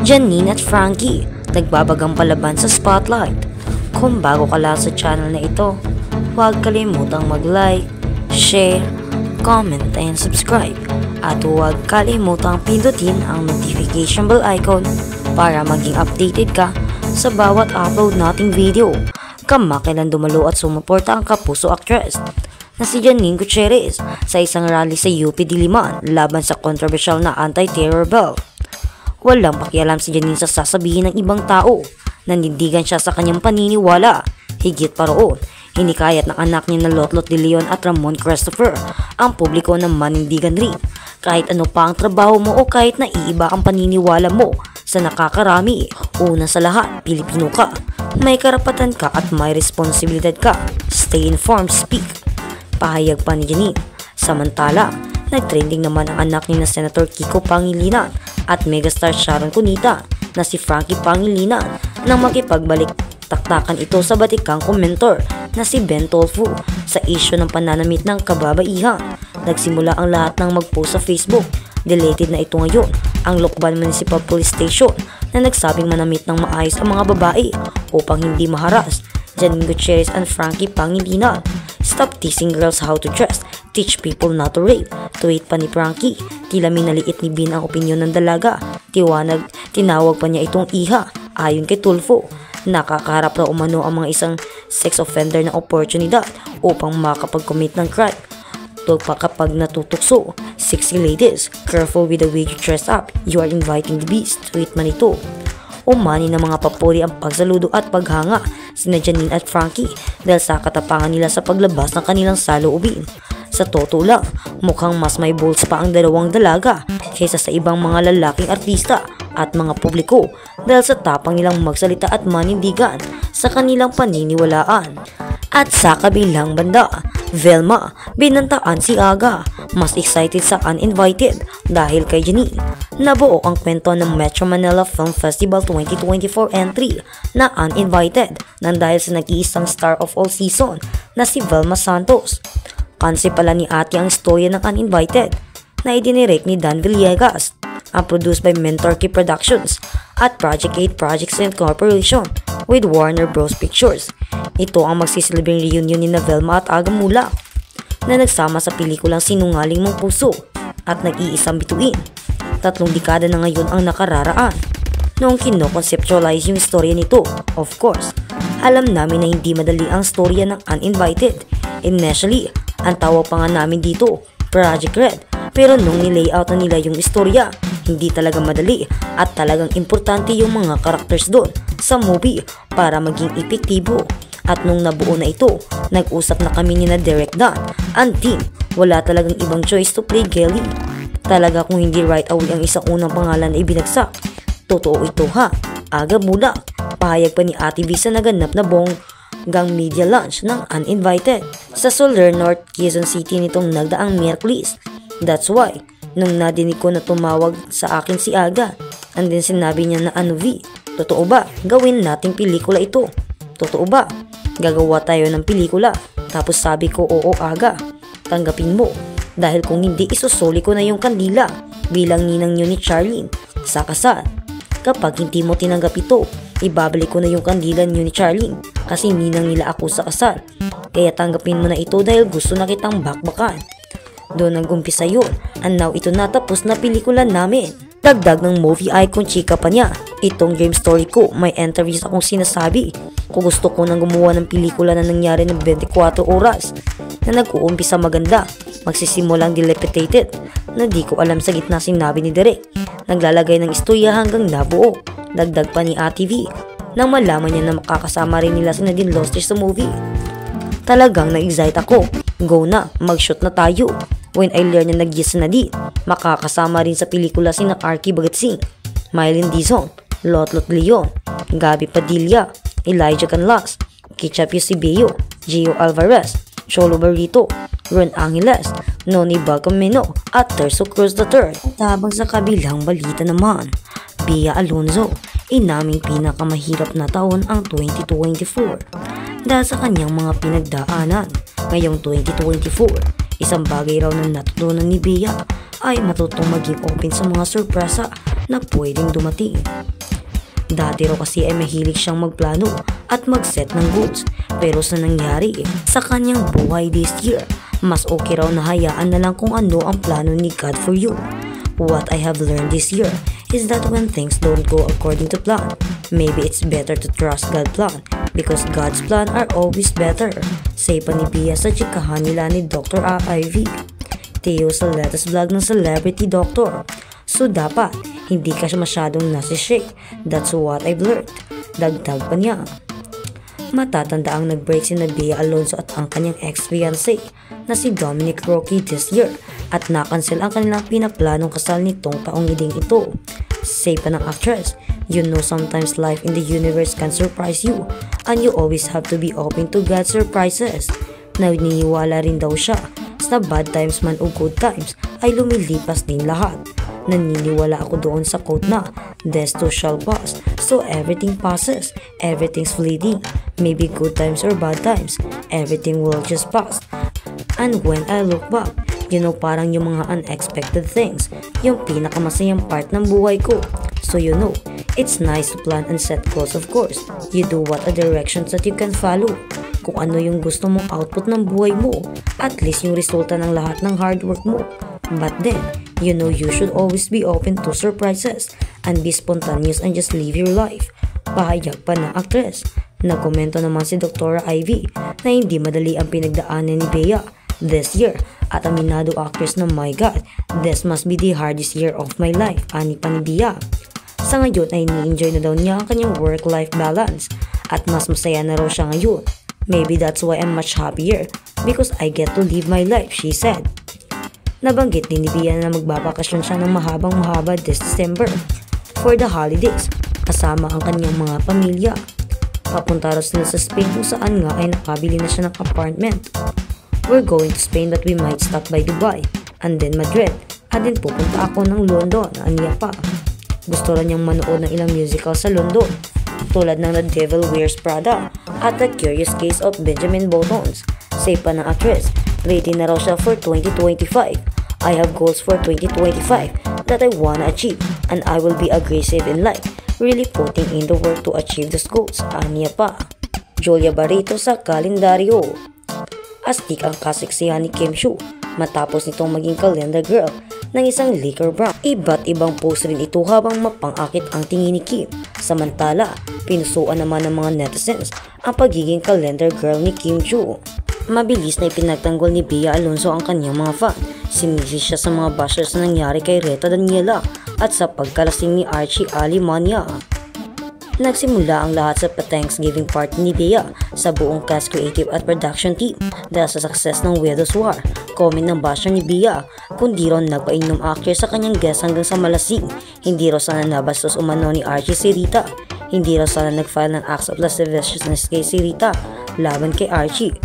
Janine at Frankie, nagbabagang palaban sa spotlight. Kung bago ka lang sa channel na ito, huwag kalimutang mag-like, share, comment, and subscribe. At huwag kalimutang pindutin ang notification bell icon para maging updated ka sa bawat upload nating video. Kamakailan dumalo at sumuporta ang kapuso actress na si Janine Gutierrez sa isang rally sa UP Diliman laban sa controversial na anti-terror bill. Walang pakialam si Janine sa sasabihin ng ibang tao. Nanindigan siya sa kanyang paniniwala. Higit pa roon, hinikayat ng anak niya na Lotlot de Leon at Ramon Christopher ang publiko na manindigan rin. Kahit ano pa ang trabaho mo o kahit na iiba ang paniniwala mo sa nakakarami, una sa lahat, Pilipino ka. May karapatan ka at may responsibilidad ka. Stay informed, speak. Pahayag pa ni Janine. Samantala, nagtrending naman ang anak ni na Senator Kiko Pangilinan at megastar Sharon Cunita na si Frankie Pangilinan nang makipagbalik taktakan ito sa batikang komentor na si Ben Tolfo sa isyu ng pananamit ng kababaihan. Nagsimula ang lahat ng mag-post sa Facebook. Deleted na ito ngayon ang Lokban Municipal Police Station na nagsabing manamit ng maayos ang mga babae upang hindi maharas. Janine Gutierrez and Frankie Pangilinan. Stop teasing girls how to dress. Teach people not to rape. Tweet pa ni Frankie. Tila minaliit ni Bin ang opinyon ng dalaga. Tinawag pa niya itong iha. Ayon kay Tulfo, nakakaharap na umano ang mga isang sex offender na oportunidad upang makapag-commit ng crime. Pa kapag natutukso, sexy ladies, careful with the way you dress up. You are inviting the beast. Tweet man ito. Umani ng mga papuri ang pagsaludo at paghanga sina Janine at Frankie dahil sa katapangan nila sa paglabas ng kanilang saloobin. Sa totoo lang, mukhang mas may balls pa ang dalawang dalaga kaysa sa ibang mga lalaking artista at mga publiko dahil sa tapang nilang magsalita at manindigan sa kanilang paniniwalaan. At sa kabilang banda, Velma, binantaan si Aga. Mas excited sa Uninvited dahil kay Janine. Nabuo ang kwento ng Metro Manila Film Festival 2024 entry na Uninvited nang dahil sa nag-iisang star of all season na si Velma Santos. Concept pala ni ate ang istorya ng Uninvited na idinirect ni Dan Villegas, ang produced by Mentor Key Productions at Project 8 Projects and Corporation with Warner Bros. Pictures. Ito ang magsisilbing reunion ni Velma at Aga Mulak na nagsama sa pelikulang Sinungaling Mong Puso at Nag-iisang Bituin. 3 dekada na ngayon ang nakararaan noong kino-conceptualize yung istorya nito. Of course, alam namin na hindi madali ang storya ng Uninvited. Initially, ang tawag pa nga namin dito, Project Red. Pero nung nilayout na nila yung istorya, hindi talaga madali at talagang importante yung mga characters doon sa movie para maging epektibo. At nung nabuo na ito, nag-usap na kami ni na Direk Dan, ang team. Wala talagang ibang choice to play Kelly. Talaga kung hindi right away ang isang unang pangalan na ibinagsak. Totoo ito ha, Aga Mulak. Pahayag pa ni Ate V sa naganap na bonggang media launch ng Uninvited sa Soler North, Quezon City nitong nagdaang Miyerkules. That's why, nung nadinig ko na tumawag sa akin si Aga, and then sinabi niya na V, totoo ba? Gawin nating pelikula ito. Totoo ba? Gagawa tayo ng pelikula. Tapos sabi ko, oo Aga, tanggapin mo. Dahil kung hindi, isusuli ko na yung kandila bilang ninang nyo ni Charlene sa kasal. Kapag hindi mo tinanggap ito, ibabalik ko na yung kandila nyo ni Charlene kasi ninang nila ako sa kasal. Kaya tanggapin mo na ito dahil gusto na kitang bakbakan. Doon nag-umpisa yun, and now ito natapos na pelikula namin. Dagdag ng movie icon chika pa niya, itong dream story ko, may interviews akong sinasabi. Kung gusto ko nang gumawa ng pelikula na nangyari ng 24 oras, na nag-uumpisa maganda, magsisimulang dilapidated, na di ko alam sa gitna sinabi ni Derek. Naglalagay ng istorya hanggang nabuo. Dagdag pa ni Ate V, nang malaman niya na makakasama rin nila si Nadine Lostres sa movie. Talagang na-excite ako. Go na, mag-shoot na tayo. When I learned na nag-yes na din, makakasama rin sa pelikula sina Arky Bagatsing, Mylene Dizon, Lotlot Leon, Gabi Padilla, Elijah Canlas, Ketchup Eusebio, Gio Alvarez, Cholo Barrito, Ron Angeles, Noni Balcomino at Terso Cruz III. Tabang sa kabilang balita naman, Bea Alonzo, inaming pinakamahirap na taon ang 2024 dahil sa kanyang mga pinagdaanan. Ngayong 2024, isang bagay raw na natutunan ni Bea ay matutong maging open sa mga sorpresa na pwedeng dumating. Dati raw kasi ay mahilig siyang magplano at mag-set ng goals, pero sa nangyari sa kanyang buhay this year, mas okay raw na hayaan na lang kung ano ang plano ni God for you. What I have learned this year is that when things don't go according to plan, maybe it's better to trust God's plan because God's plan are always better. Say pa ni Bia sa chikahan nila ni Dr. Ivy. Theo sa latest vlog ng celebrity doctor. So dapat, hindi ka masyadong nasishake. That's what I've learned. Dagdag pa niya. Matatanda ang nag-break si Bea Alonzo at ang kanyang ex-fiancé na si Dominic Roque this year at nakancel ang kanilang pinaplanong kasal nitong taong iding ito. Say pa ng actress, you know sometimes life in the universe can surprise you and you always have to be open to God's surprises. Naniniwala rin daw siya sa bad times man o good times ay lumilipas din lahat. Naniniwala ako doon sa quote na, this too shall pass, so everything passes, everything's fleeting, maybe good times or bad times, everything will just pass. And when I look back, you know parang yung mga unexpected things, yung pinakamasayang part ng buhay ko. So you know, it's nice to plan and set goals of course, you do what are directions that you can follow. Kung ano yung gusto mong output ng buhay mo, at least yung resulta ng lahat ng hard work mo. But then, you know you should always be open to surprises and be spontaneous and just live your life. Pahayag pa ng actress. Nagkomento naman si Dr. Ivy na hindi madali ang pinagdaanan ni Bea this year at aminado actress na my God, this must be the hardest year of my life, ani pa ni Bea. Sa ngayon ay ni-enjoy na daw niya ang kanyang work-life balance at mas masaya na raw siya ngayon. Maybe that's why I'm much happier because I get to live my life, she said. Nabanggit din ni Bea na magbabakasyon siya ng mahabang-mahaba this December for the holidays kasama ang kanyang mga pamilya. Papunta raw sila sa Spain kung saan nga ay nakabili na siya ng apartment. We're going to Spain but we might stop by Dubai and then Madrid at then pupunta ako ng London, aniya pa. Gusto rin niyang manood ng ilang musical sa London tulad ng The Devil Wears Prada at The Curious Case of Benjamin Buttons. Say pa ng actress, ready na raw siya for 2025. I have goals for 2025 that I wanna achieve and I will be aggressive in life, really putting in the work to achieve those goals, aniya pa. Julia Barreto sa kalendaryo. Astig ang kasiksihan ni Kim Chiu matapos nitong maging calendar girl ng isang liquor brand. Iba't ibang post rin ito habang mapangakit ang tingin ni Kim. Samantala, pinusuan naman ng mga netizens ang pagiging calendar girl ni Kim Chiu. Mabilis na ipinagtanggol ni Bea Alonzo ang kanyang mga fan. Sinisi siya sa mga bashers na nangyari kay Reta Daniela at sa pagkalasing ni Archie Alimania. Nagsimula ang lahat sa pa-Thanksgiving party ni Bea sa buong cast, creative at production team dahil sa success ng Widow's War. Comment ng basher ni Bea, kundi raw nagpainom actor sa kanyang guest hanggang sa malasing. Hindi raw sana nabastos umano ni Archie si Rita. Hindi raw sana nag-file ng acts of lasciviousness kay si Rita laban kay Archie.